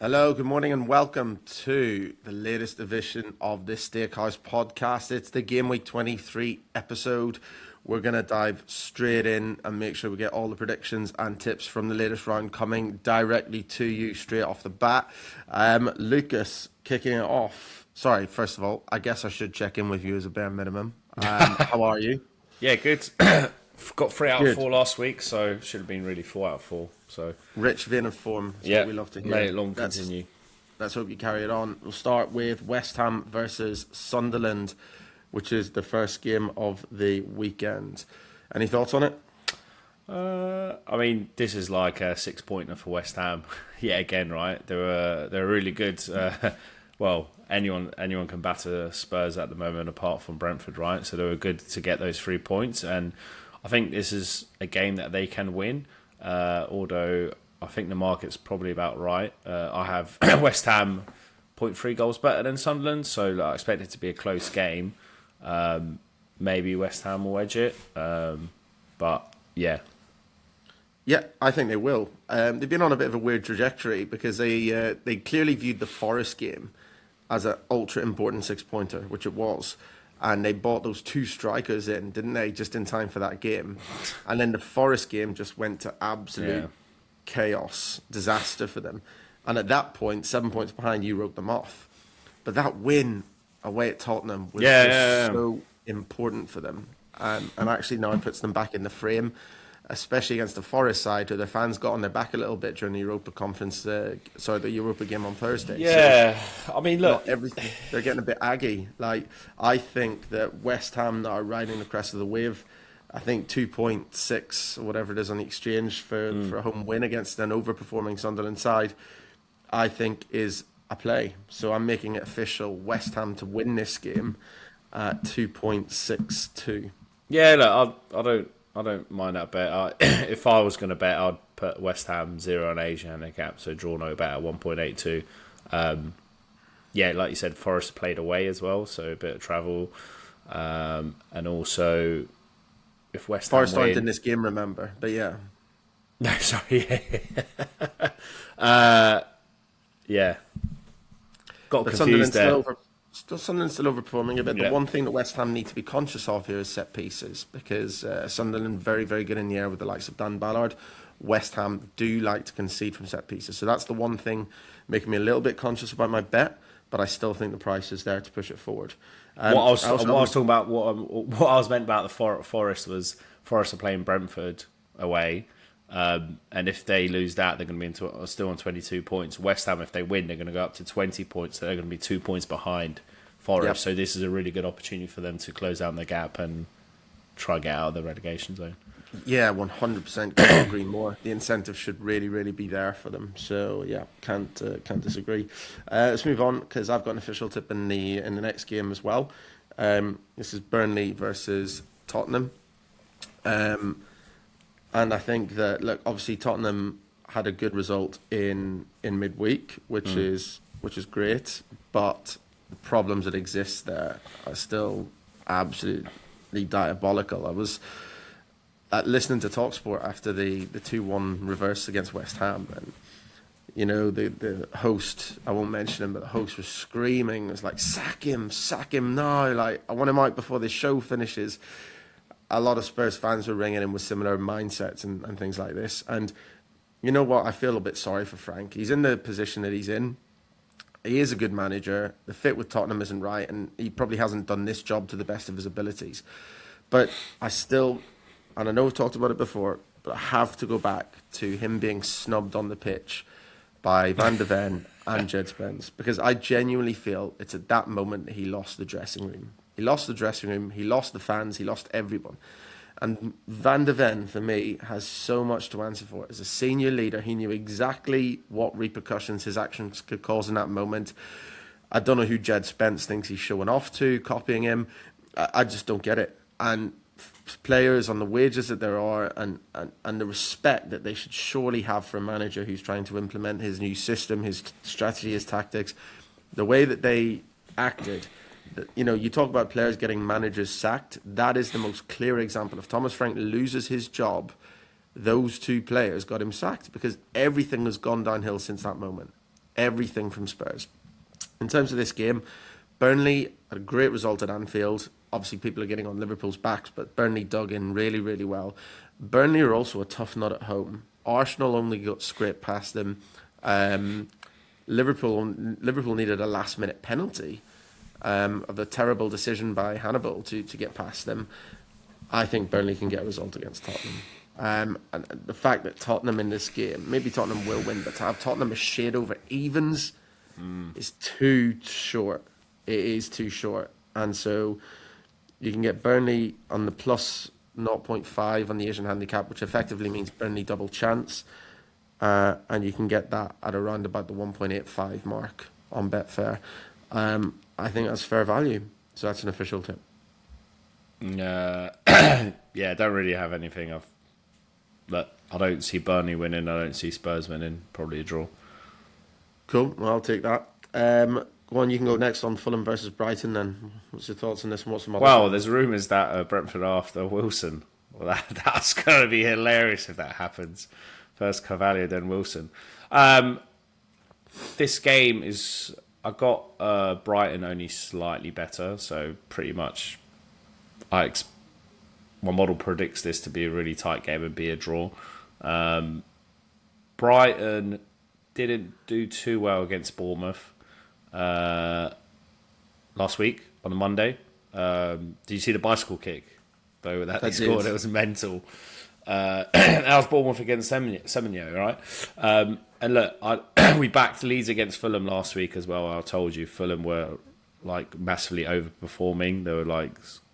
Hello, good morning, and welcome to the latest edition of the Stakehouse podcast. It's the GW23 episode. We're going to dive straight in and make sure we get all the predictions and tips from the latest round coming directly to you straight off the bat. Lucas, kicking it off. Sorry, first of all, I guess I should check in with you as a bare minimum. How are you? Yeah, good. Got 3 out of Good. 4 last week, so should have been really 4 out of 4. So Rich vein of form. That's yeah, what we love to hear. may it long continue. Let's hope you carry it on. We'll start with West Ham versus Sunderland, which is the first game of the weekend. Any thoughts on it? I mean, this is like a 6-pointer for West Ham. Yeah, again, right? They're really good. Well, anyone can batter Spurs at the moment, apart from Brentford, right? So they were good to get those 3 points, and I think this is a game that they can win. Although I think the market's probably about right. I have West Ham 0.3 goals better than Sunderland, so I expect it to be a close game. Maybe West Ham will edge it, but yeah. Yeah, I think they will. They've been on a bit of a weird trajectory because they clearly viewed the Forest game as an ultra important 6-pointer, which it was. And they bought those 2 strikers in, didn't they, just in time for that game. And then the Forest game just went to absolute chaos, disaster for them. And at that point, 7 points behind, you wrote them off. But that win away at Tottenham was so important for them. And actually now it puts them back in the frame, especially against the Forest side, where their fans got on their back a little bit during the the Europa game on Thursday. Yeah, so, I mean, look, everything, they're getting a bit aggy. Like, I think that West Ham are riding the crest of the wave. I think 2.6 or whatever it is on the exchange for a home win against an overperforming Sunderland side, I think is a play. So I'm making it official: West Ham to win this game at 2.62. Yeah, look, I don't mind that bet. If I was going to bet, I'd put West Ham 0 on Asia handicap, so draw no bet at 1.82. Yeah, like you said, Forest played away as well, so a bit of travel. And also, if West Ham Forest aren't win... in this game, remember, but yeah. No, sorry. Yeah. Got But confused there. Sunderland's still overperforming a bit. Yeah. The one thing that West Ham need to be conscious of here is set pieces, because Sunderland very, very good in the air with the likes of Dan Ballard. West Ham do like to concede from set pieces, so that's the one thing making me a little bit conscious about my bet. But I still think the price is there to push it forward. What I was talking about, what I was meant about the Forest was Forest are playing Brentford away. And if they lose that, they're going to be still on 22 points. West Ham, if they win, they're going to go up to 20 points. So they're going to be 2 points behind Forest. Yep. So this is a really good opportunity for them to close down the gap and try and get out of the relegation zone. Yeah, 100% can't agree more. The incentive should really, really be there for them. So yeah, can't disagree. Let's move on, because I've got an official tip in the next game as well. This is Burnley versus Tottenham. And I think that, look, obviously Tottenham had a good result in midweek, which is great, but the problems that exist there are still absolutely diabolical. I was listening to TalkSport after the 2-1 reverse against West Ham, and you know, the host, I won't mention him, but the host was screaming. It was like, sack him now. Like, I want him out before this show finishes. A lot of Spurs fans were ringing in with similar mindsets and things like this. And you know what? I feel a bit sorry for Frank. He's in the position that he's in. He is a good manager. The fit with Tottenham isn't right, and he probably hasn't done this job to the best of his abilities. But I still, and I know we've talked about it before, but I have to go back to him being snubbed on the pitch by Van de Ven and Jed Spence, because I genuinely feel it's at that moment that he lost the dressing room. He lost the dressing room, he lost the fans, he lost everyone. And Van de Ven, for me, has so much to answer for. As a senior leader, he knew exactly what repercussions his actions could cause in that moment. I don't know who Jed Spence thinks he's showing off to, copying him. I just don't get it. And players on the wages that there are, and the respect that they should surely have for a manager who's trying to implement his new system, his strategy, his tactics, the way that they acted. You know, you talk about players getting managers sacked. That is the most clear example. If Thomas Frank loses his job, those 2 players got him sacked, because everything has gone downhill since that moment. everything from Spurs. In terms of this game, Burnley had a great result at Anfield. Obviously, people are getting on Liverpool's backs, but Burnley dug in really, really well. Burnley are also a tough nut at home. Arsenal only got scraped past them. Liverpool needed a last-minute penalty of a terrible decision by Hannibal to get past them. I think Burnley can get a result against Tottenham. And the fact that Tottenham in this game, maybe Tottenham will win, but to have Tottenham a shade over evens is too short. It is too short. And so you can get Burnley on the plus 0.5 on the Asian handicap, which effectively means Burnley double chance. And you can get that at around about the 1.85 mark on Betfair. I think that's fair value. So that's an official tip. Yeah, I don't really have anything. But I don't see Burnley winning. I don't see Spurs winning. Probably a draw. Cool. Well, I'll take that. Go on, you can go next on Fulham versus Brighton then. What's your thoughts on this and what's some other Well, there's rumours that Brentford are after Wilson. Well, that's going to be hilarious if that happens. First Carvalho, then Wilson. This game is... I got Brighton only slightly better, so pretty much my model predicts this to be a really tight game and be a draw. Brighton didn't do too well against Bournemouth last week on a Monday. Did you see the bicycle kick though that they scored? It was mental. That was Bournemouth against Semenyo, right? And look, we backed Leeds against Fulham last week as well. I told you Fulham were like massively overperforming. They were like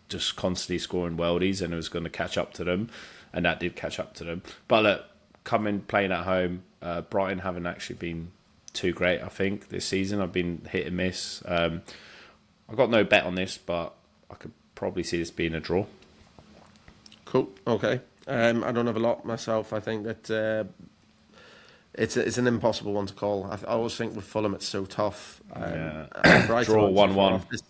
just constantly scoring worldies, and it was going to catch up to them, and that did catch up to them. But look, coming playing at home, Brighton haven't actually been too great. I think this season I've been hit and miss. I've got no bet on this, but I could probably see this being a draw. Cool. Okay. I don't have a lot myself. I think that it's an impossible one to call. I always think with Fulham it's so tough. Draw 1-1.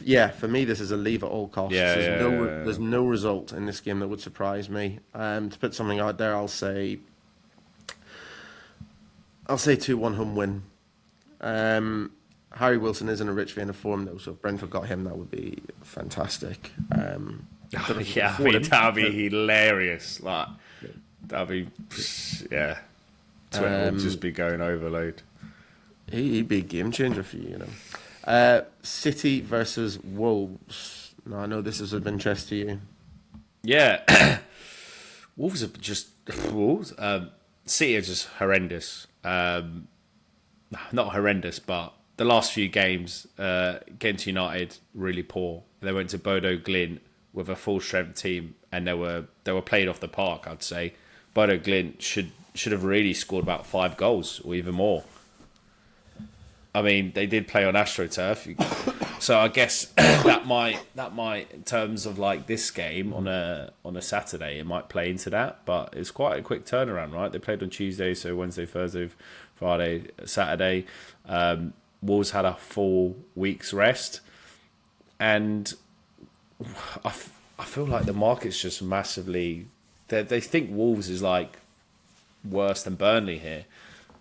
Yeah, for me this is a leave at all costs. There's no result in this game that would surprise me. To put something out there, I'll say 2-1 home win. Harry Wilson is in a rich vein of form though, so if Brentford got him, that would be fantastic. Yeah, I mean, that'd be hilarious. Like, that'd be, yeah. Twitter would just be going overload. He'd be a game changer for you, you know. City versus Wolves. Now, I know this is of interest to you. Yeah. Wolves are just... Wolves? City are just horrendous. Not horrendous, but the last few games, against United, really poor. They went to Bodo Glint with a full-strength team, and they were played off the park, I'd say. Bodo Glint should have really scored about 5 goals, or even more. I mean, they did play on AstroTurf, so I guess that might, in terms of like this game on a Saturday, it might play into that. But it's quite a quick turnaround, right? They played on Tuesday, so Wednesday, Thursday, Friday, Saturday. Wolves had a full week's rest, and I feel like the market's just massively... They think Wolves is like worse than Burnley here.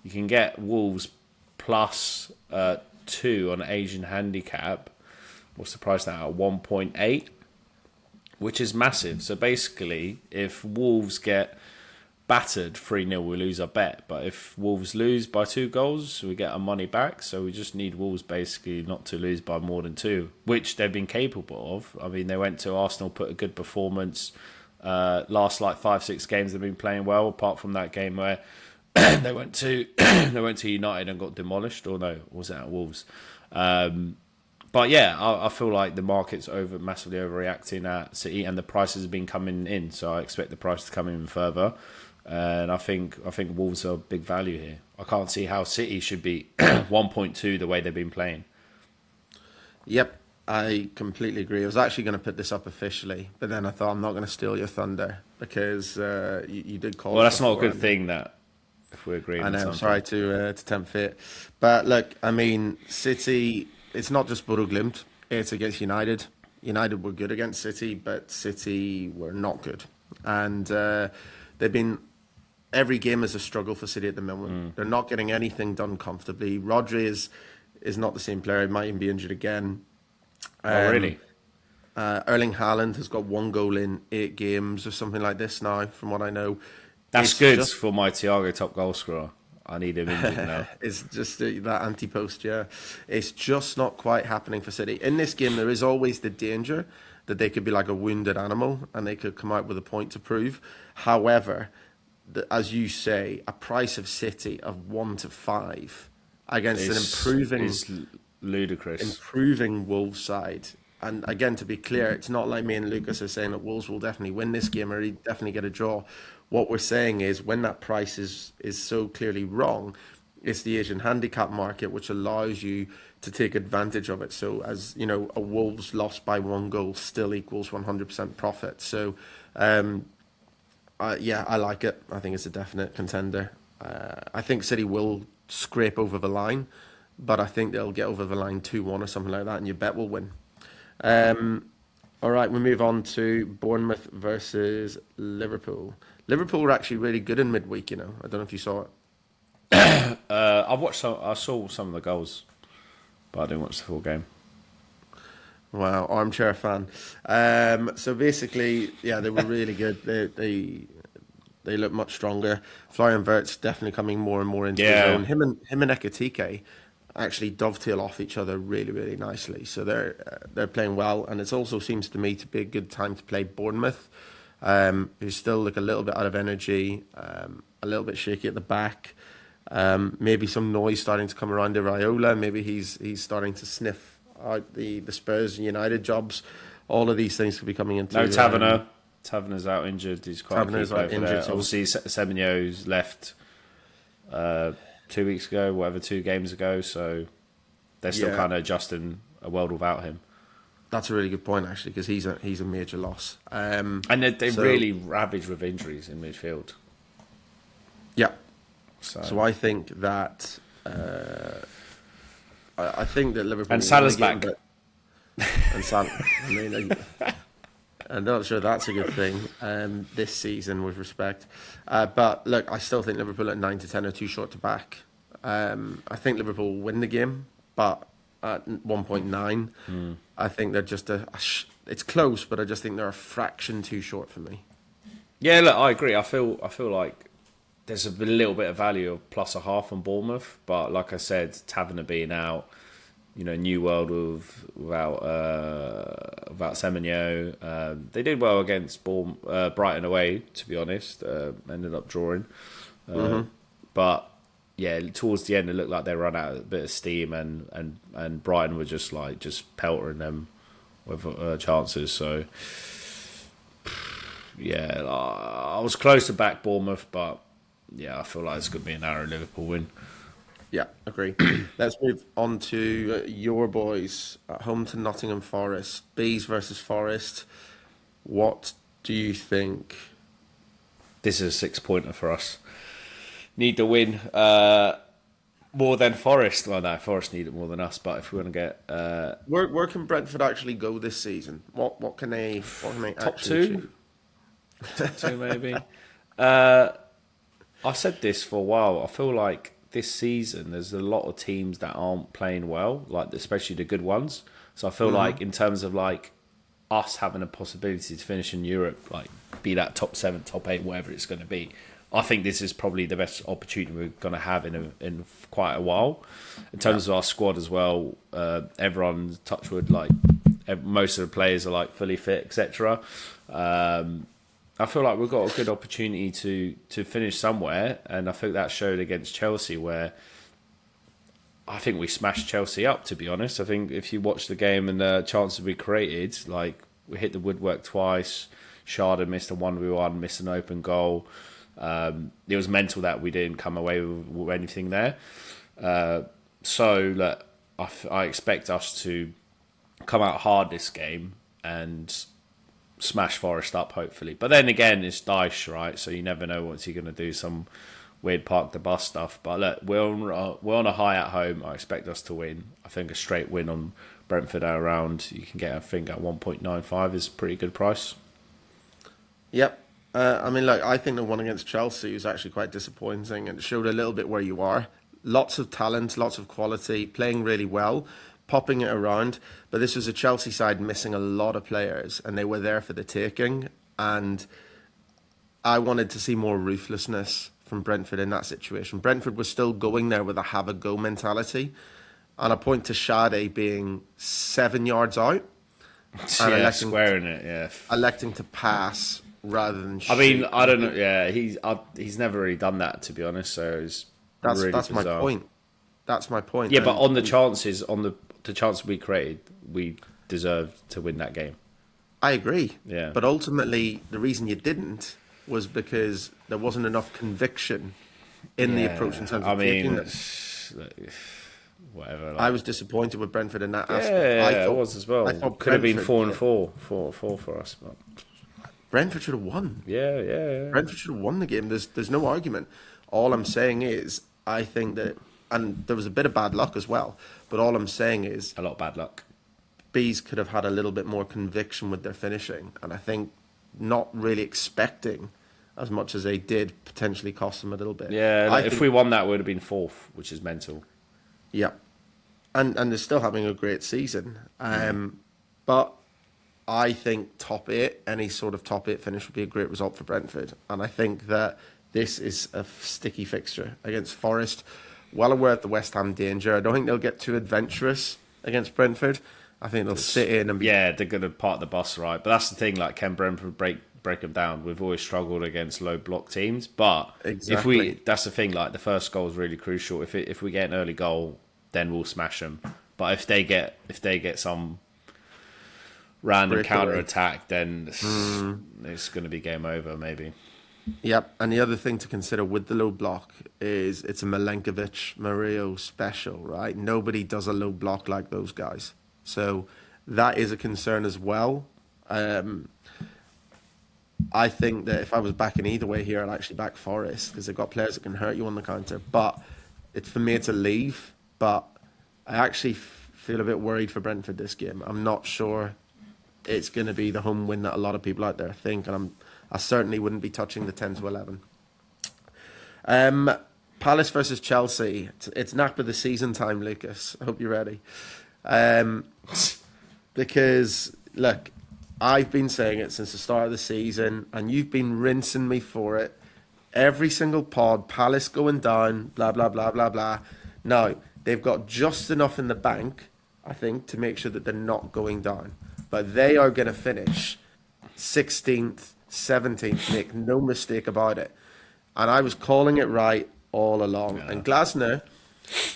You can get Wolves plus 2 on Asian handicap. What's the price now? At 1.8, which is massive. So basically, if Wolves get battered 3-0, we lose our bet. But if Wolves lose by 2 goals, we get our money back. So we just need Wolves basically not to lose by more than 2, which they've been capable of. I mean, they went to Arsenal, put a good performance. Last like 5-6 games they've been playing well, apart from that game where they went to United and got demolished. Or no, was it at Wolves? But yeah, I feel like the market's massively overreacting at City, and the prices have been coming in. So I expect the price to come in further. And I think Wolves are big value here. I can't see how City should be 1.2 the way they've been playing. Yep, I completely agree. I was actually going to put this up officially, but then I thought I'm not going to steal your thunder because you did call. Well, that's not a good thing. That if we agree. I know. I'm sorry to tempt fate, but look, I mean, City. It's not just Bodo Glimt. It's against United. United were good against City, but City were not good, and they've been every game is a struggle for City at the moment. They're not getting anything done comfortably. Rodri is not the same player. He might even be injured again. Oh, really? Erling Haaland has got 1 goal in 8 games or something like this now, from what I know. That's It's good just- for my Thiago top goal scorer. I need him injured now. It's just that anti-post, yeah. It's just not quite happening for City. In this game, there is always the danger that they could be like a wounded animal and they could come out with a point to prove. However, as you say, a price of City of 1 to 5 against an Ludicrous. improving Wolves side. And again, to be clear, it's not like me and Lucas are saying that Wolves will definitely win this game or definitely get a draw. What we're saying is when that price is so clearly wrong, it's the Asian handicap market which allows you to take advantage of it. So as you know, a Wolves loss by 1 goal still equals 100% profit. So yeah, I like it. I think it's a definite contender. I think City will scrape over the line, but I think they'll get over the line 2-1 or something like that, and your bet will win. All right, we move on to Bournemouth versus Liverpool. Liverpool were actually really good in midweek, you know. I don't know if you saw it. I saw some of the goals, but I didn't watch the full game. Wow, armchair fan. So basically, yeah, they were really good. They look much stronger. Florian Wirtz definitely coming more and more into his own. Him and Ekitike actually dovetail off each other really, really nicely. So they're playing well, and it also seems to me to be a good time to play Bournemouth, who still look a little bit out of energy, a little bit shaky at the back. Maybe some noise starting to come around Iraola. Maybe he's starting to sniff out the Spurs and United jobs. All of these things could be coming into. No Taverner. Taverner's out injured. He's quite Taverner's out injured. Obviously, Semenyo's left 2 weeks ago, whatever, 2 games ago. So they're still kind of adjusting a world without him. That's a really good point, actually, because he's a major loss. And they're really ravaged with injuries in midfield. Yeah. So I think that I think that Liverpool and Salah's back. And Salah, I mean, I'm not sure that's a good thing this season, with respect. But look, I still think Liverpool at 9 to 10 are too short to back. I think Liverpool will win the game, but at 1.9, I think they're just it's close, but I just think they're a fraction too short for me. Yeah, look, I agree. I feel like there's a little bit of value of +0.5 on Bournemouth, but like I said, Taverner being out, you know, new world without Semenyo. They did well against Brighton away, to be honest. Ended up drawing, but yeah, towards the end it looked like they run out a bit of steam, and Brighton were just peltering them with chances. So yeah, I was close to back Bournemouth, but yeah, I feel like it's going to be a narrow Liverpool win. Yeah, agree. Let's move on to your boys at home to Nottingham Forest. Bees versus Forest. What do you think? This is a 6-pointer for us. Need to win more than Forest. Well, no, Forest need it more than us. But if we want to get where can Brentford actually go this season? What can they top actually 2? achieve? Top 2 maybe. I said this for a while. I feel like this season there's a lot of teams that aren't playing well, like especially the good ones. So I feel like in terms of like us having a possibility to finish in Europe, like be that top 7, top 8, whatever it's going to be, I think this is probably the best opportunity we're going to have in quite a while. In terms of our squad as well, everyone's touchwood, like most of the players are like fully fit, etc. I feel like we've got a good opportunity to finish somewhere, and I think that showed against Chelsea, where I think we smashed Chelsea up, to be honest. I think if you watch the game and the chances we created, like we hit the woodwork twice, Sharda missed a 1v1, missed an open goal. It was mental that we didn't come away with anything there. So look, I expect us to come out hard this game and smash Forest up, hopefully. But then again, it's Dyche, right? So you never know what's he going to do, some weird park the bus stuff. But look, we're on a high at home. I expect us to win. I think a straight win on Brentford at around, you can get, I think, at 1.95 is a pretty good price. Yep. I mean, like, I think the one against Chelsea was actually quite disappointing and it showed a little bit where you are. Lots of talent, lots of quality, playing really well, popping it around. But this was a Chelsea side missing a lot of players and they were there for the taking. And I wanted to see more ruthlessness from Brentford in that situation. Brentford was still going there with a have a go mentality. And I point to Shade being 7 yards out and Yeah, squaring it. Yeah. electing to pass rather than I mean, shoot. I don't know. Yeah, he's never really done that, to be honest. So it's really That's my bizarre. point. That's my point. Yeah, but on the chances, on the chance we created, we deserved to win that game. I agree. Yeah. But ultimately, the reason you didn't was because there wasn't enough conviction in the approach in terms of taking it. Whatever. I was disappointed with Brentford in that yeah, aspect. I was as well. I thought Could have been Brentford- 4-4 for us. But Brentford should have won. yeah. Brentford should have won the game. There's no argument. All I'm saying is I think that, and there was a bit of bad luck as well. But all I'm saying is A lot of bad luck. Bees could have had a little bit more conviction with their finishing, and I think not really expecting as much as they did potentially cost them a little bit. Yeah, I if think, we won that, we would have been fourth, which is mental. yeah, and they're still having a great season. But I think top eight, any sort of top eight finish would be a great result for Brentford, and I think that this is a sticky fixture against Forest. Well aware of the West Ham danger. I don't think they'll get too adventurous against Brentford. I think they'll sit in and be. Yeah, they're going to park the bus, right? But that's the thing, like, can Brentford break them down? We've always struggled against low block teams, but Exactly. that's the thing, like, the first goal is really crucial. If we get an early goal, then we'll smash them. But if they get some random Breakaway. counter attack, then it's going to be game over, maybe. Yep, and the other thing to consider with the low block is it's a Milenkovic Mario special, right? Nobody does a low block like those guys. So that is a concern as well. I think that if I was backing either way here, I'd actually back Forest because they've got players that can hurt you on the counter. But for me, it's a leave. But I actually feel a bit worried for Brentford this game. I'm not sure it's going to be the home win that a lot of people out there think, and I certainly wouldn't be touching the 10 to 11. Palace versus Chelsea. It's nap of the season time, Lucas. I hope you're ready. Because, look, I've been saying it since the start of the season, and you've been rinsing me for it. Every single pod, Palace going down, blah, blah, blah, blah, blah. Now, they've got just enough in the bank, I think, to make sure that they're not going down. But they are going to finish 16th, 17th, make no mistake about it. And I was calling it right all along. Yeah. And Glasner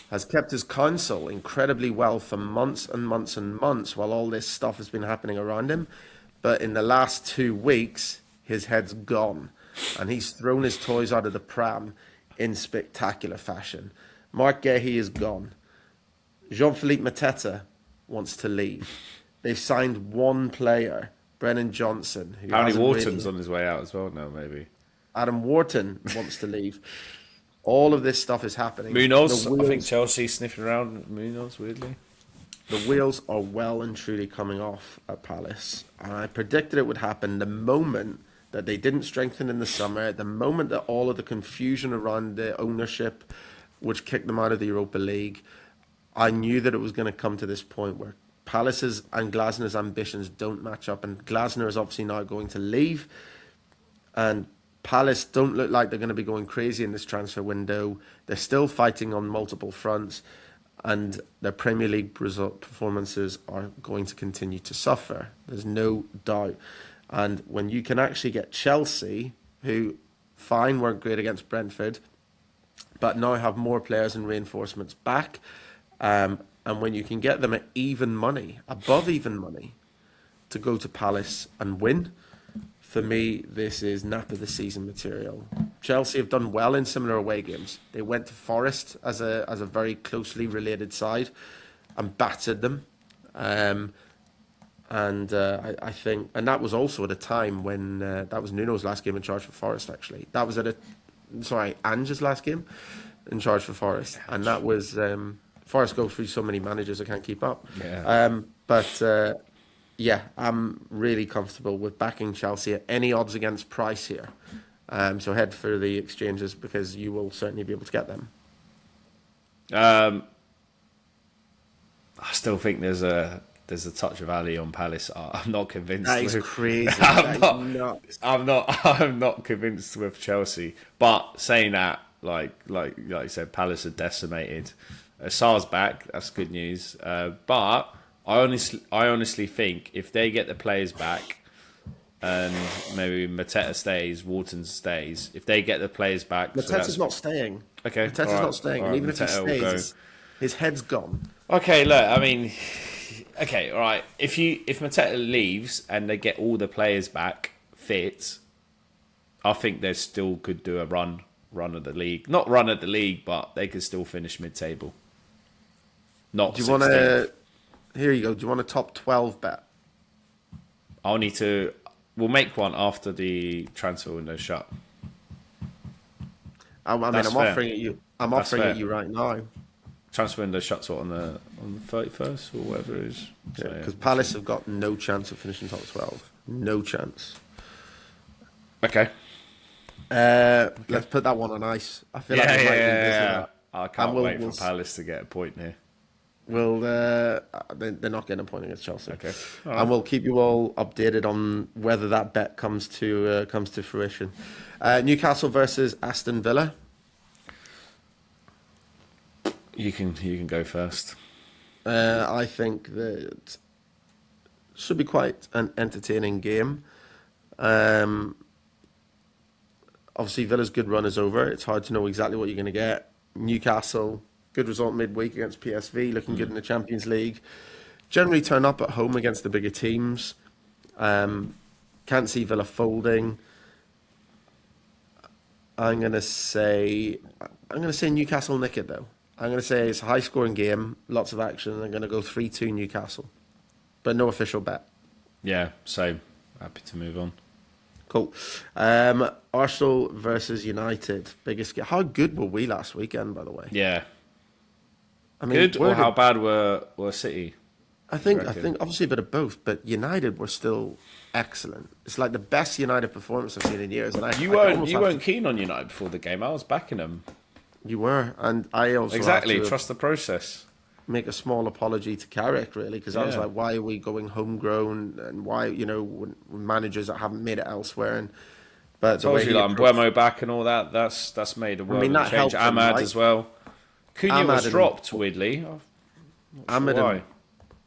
has kept his counsel incredibly well for months and months and months while all this stuff has been happening around him. But in the last 2 weeks, his head's gone. And he's thrown his toys out of the pram in spectacular fashion. Mark Gahey is gone. Jean-Philippe Mateta wants to leave. They've signed one player, Brennan Johnson. Apparently Wharton's on his way out as well now, maybe. Adam Wharton wants to leave. All of this stuff is happening. Munoz, I think Chelsea sniffing around Munoz, weirdly. The wheels are well and truly coming off at Palace. And I predicted it would happen the moment that they didn't strengthen in the summer, the moment that all of the confusion around the ownership, which kicked them out of the Europa League. I knew that it was going to come to this point where Palace's and Glasner's ambitions don't match up, and Glasner is obviously now going to leave, and Palace don't look like they're going to be going crazy in this transfer window. They're still fighting on multiple fronts, and their Premier League result performances are going to continue to suffer. There's no doubt. And when you can actually get Chelsea, who fine weren't great against Brentford, but now have more players and reinforcements back, and when you can get them at even money, above even money, to go to Palace and win, for me, this is nap of the season material. Chelsea have done well in similar away games. They went to Forest as a very closely related side and battered them. I think, and that was also at a time when that was Nuno's last game in charge for Forest. Actually, that was Ange's last game in charge for Forest, and that was Forest goes through so many managers I can't keep up. Yeah. Yeah, I'm really comfortable with backing Chelsea at any odds against price here. So head for the exchanges because you will certainly be able to get them. Um, I still think there's a touch of Ali on Palace. I'm not convinced. That is With, crazy. I'm That is not. nuts. I'm not convinced with Chelsea. But saying that, like you said, Palace are decimated. Sar's back. That's good news. But I honestly think if they get the players back, and maybe Mateta stays, Wharton stays. If they get the players back, so Mateta's that's not staying. okay. Mateta's not staying, All and right. even if he Mateta will go. stays, his head's gone. Okay, look, I mean, okay, all right. If Mateta leaves and they get all the players back fit, I think they still could do a run of the league. Not run at the league, but they could still finish mid-table. Not Do you want 16th. to? Here you go. Do you want a top 12 bet? I'll need to. We'll make one after the transfer window shut. I mean, That's I'm fair. offering it you. I'm That's offering fair. it you right now. Transfer window shuts on the 31st or whatever it is. So, Because Palace have got no chance of finishing top 12. No chance. Okay. Let's put that one on ice. I feel like we might revisit that. I can't And wait for Palace to get a point here. They're not getting a point against Chelsea. Okay. And we'll keep you all updated on whether that bet comes to fruition. Newcastle versus Aston Villa. You can go first. I think that should be quite an entertaining game. Obviously, Villa's good run is over. It's hard to know exactly what you're going to get. Newcastle, good result midweek against PSV, looking good in the Champions League. Generally turn up at home against the bigger teams. Can't see Villa folding. I'm going to say Newcastle nick it though. I'm going to say it's a high-scoring game, lots of action. I'm going to go 3-2 Newcastle, but no official bet. Yeah, so happy to move on. Cool. Arsenal versus United, biggest game. How good were we last weekend, by the way? Yeah. I mean, Good, or how bad were City? I think obviously a bit of both, but United were still excellent. It's like the best United performance I've seen in years. And You weren't keen on United before the game. I was backing them. You were, and I also Exactly. have to Trust the process. make a small apology to Carrick, really, because I was Yeah. like, why are we going homegrown, and why, when managers that haven't made it elsewhere, but the Told way you he like approached- Buemo back and all that. That's made a world mean, of that change. helped him, Ahmad right? as well. Cunha Ahmad was and- dropped weirdly. I'm not sure Ahmed why. and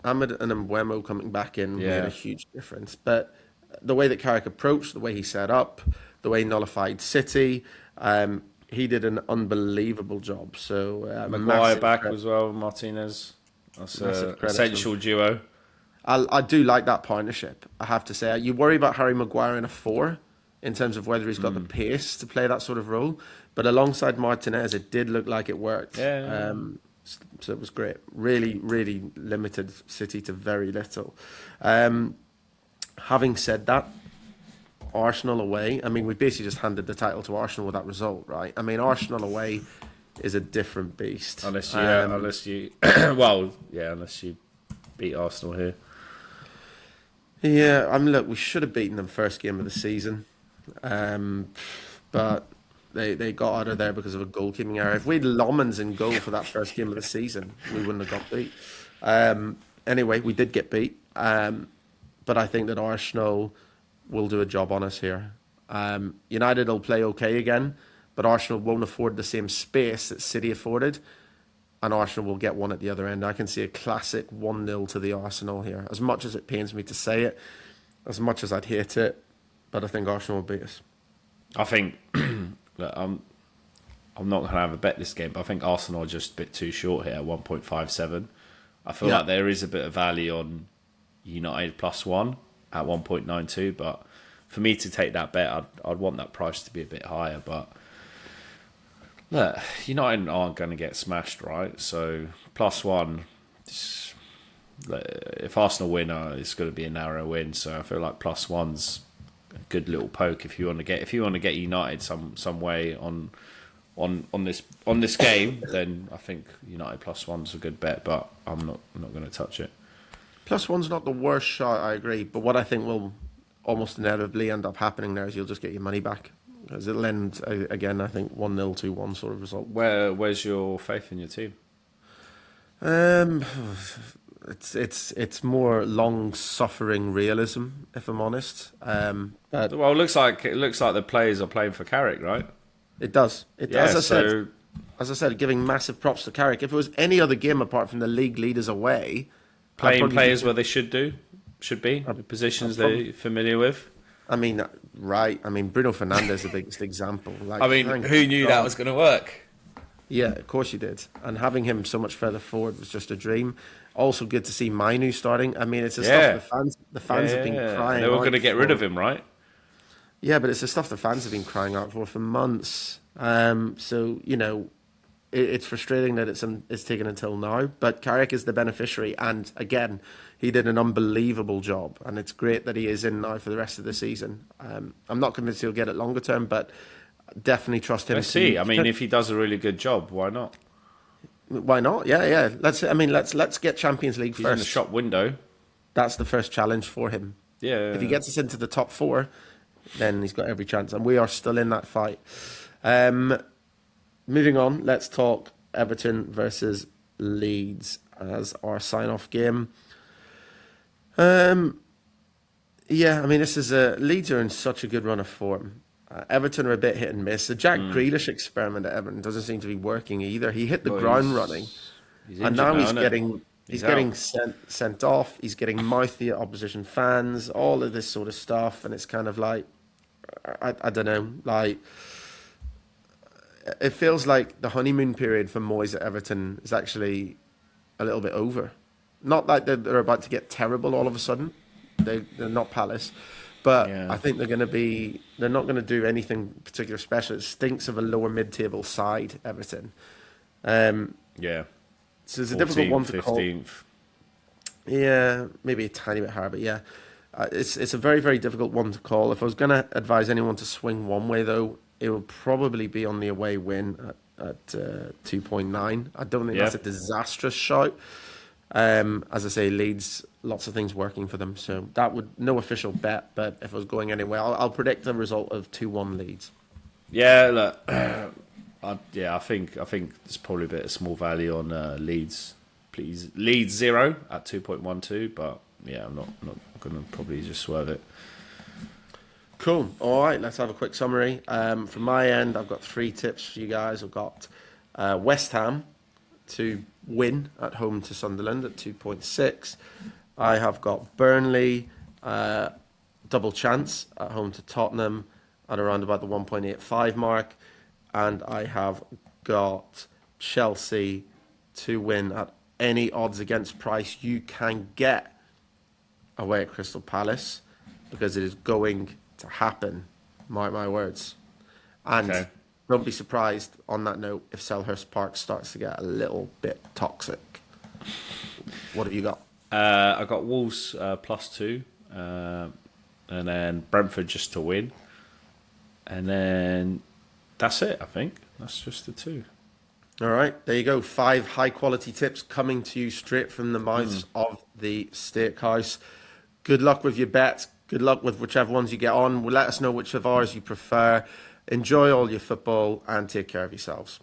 Ahmed and Mbeumo coming back in Yeah. made a huge difference. But the way that Carrick approached, the way he set up, the way he nullified City, he did an unbelievable job. So Maguire massive back credit. as well. Martinez. That's Massive an credit essential duo. I do like that partnership, I have to say. You worry about Harry Maguire in a 4 in terms of whether he's got the pace to play that sort of role. But alongside Martinez, it did look like it worked. Yeah. So it was great. Really, really limited City to very little. Having said that, Arsenal away, I mean, we basically just handed the title to Arsenal with that result, right? I mean, Arsenal away is a different beast. Unless you unless you beat Arsenal here. Yeah, I mean, look, we should have beaten them first game of the season, but they got out of there because of a goalkeeping error. If we'd Lomans in goal for that first game of the season, we wouldn't have got beat. Anyway, we did get beat, but I think that Arsenal will do a job on us here. United will play okay again, but Arsenal won't afford the same space that City afforded, and Arsenal will get one at the other end. I can see a classic 1-0 to the Arsenal here. As much as it pains me to say it, as much as I'd hate it, but I think Arsenal will beat us. I think look, I'm not going to have a bet this game, but I think Arsenal are just a bit too short here at 1.57. I feel like there is a bit of value on United +1 at 1.92, but for me to take that bet, I'd want that price to be a bit higher. But look, United aren't going to get smashed, right? So +1, if Arsenal win, it's going to be a narrow win. So I feel like +1's a good little poke if you want to get United some way on this game. Then I think United +1's a good bet, but I'm not going to touch it. +1's not the worst shot, I agree. But what I think will almost inevitably end up happening there is you'll just get your money back. Because it'll end, again, I think 1-0, 2-1 sort of result. Where's your faith in your team? Um, it's more long-suffering realism, if I'm honest. But Well, it looks like the players are playing for Carrick, right? it does. Yeah. As I said, giving massive props to Carrick. If it was any other game apart from the league leaders away, playing players where they should be, the positions they're familiar with. I mean, right. I mean, Bruno Fernandes is the biggest example. Like, I mean, who knew that was going to work? Yeah, of course you did. And having him so much further forward was just a dream. Also good to see Mainu starting. I mean, it's the stuff the fans have been crying. They were going to get rid of him, right? Yeah, but it's the stuff the fans have been crying out for months. So, you know, it's frustrating that it's taken until now. But Carrick is the beneficiary. And again, he did an unbelievable job. And it's great that he is in now for the rest of the season. I'm not convinced he'll get it longer term, but definitely trust him. Let's see. I mean, if he does a really good job, why not? Why not? Yeah. Let's get Champions League He's first. in the shop window. That's the first challenge for him. Yeah. If he gets us into the top 4, then he's got every chance. And we are still in that fight. Moving on, let's talk Everton versus Leeds as our sign-off game. Yeah, I mean, Leeds are in such a good run of form. Everton are a bit hit and miss. The Jack Grealish experiment at Everton doesn't seem to be working either. He hit the ground running, and now he's getting sent off. He's getting mouthy at opposition fans, all of this sort of stuff, and it's kind of like, I don't know, like it feels like the honeymoon period for Moyes at Everton is actually a little bit over. Not like they're about to get terrible all of a sudden. They're not Palace. But I think they're not going to do anything particular special. It stinks of a lower mid-table side, Everton. Yeah. So it's a difficult one to 15th. call. Yeah, maybe a tiny bit higher, but yeah. It's a very, very difficult one to call. If I was going to advise anyone to swing one way, though, it would probably be on the away win at 2.9. I don't think that's a disastrous shout. As I say, Leeds, lots of things working for them. So that would, no official bet, but if I was going anywhere, I'll predict a result of 2-1 Leeds. Yeah, look, I think there's probably a bit of small value on Leeds. Please, Leeds 0 at 2.12, but yeah, I'm not going to probably just swerve it. Cool. All right, let's have a quick summary. From my end, I've got 3 tips for you guys. I've got West Ham to win at home to Sunderland at 2.6. I have got Burnley double chance at home to Tottenham at around about the 1.85 mark. And I have got Chelsea to win at any odds against price you can get away at Crystal Palace, because it is going to happen. Mark my words. And don't be surprised, on that note, if Selhurst Park starts to get a little bit toxic. What have you got? I got Wolves +2, and then Brentford just to win, and then that's it. I think that's just the 2. All right, there you go. 5 high-quality tips coming to you straight from the mouths of the Stakehouse. Good luck with your bets. Good luck with whichever ones you get on. Let us know which of ours you prefer. Enjoy all your football and take care of yourselves.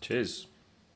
Cheers.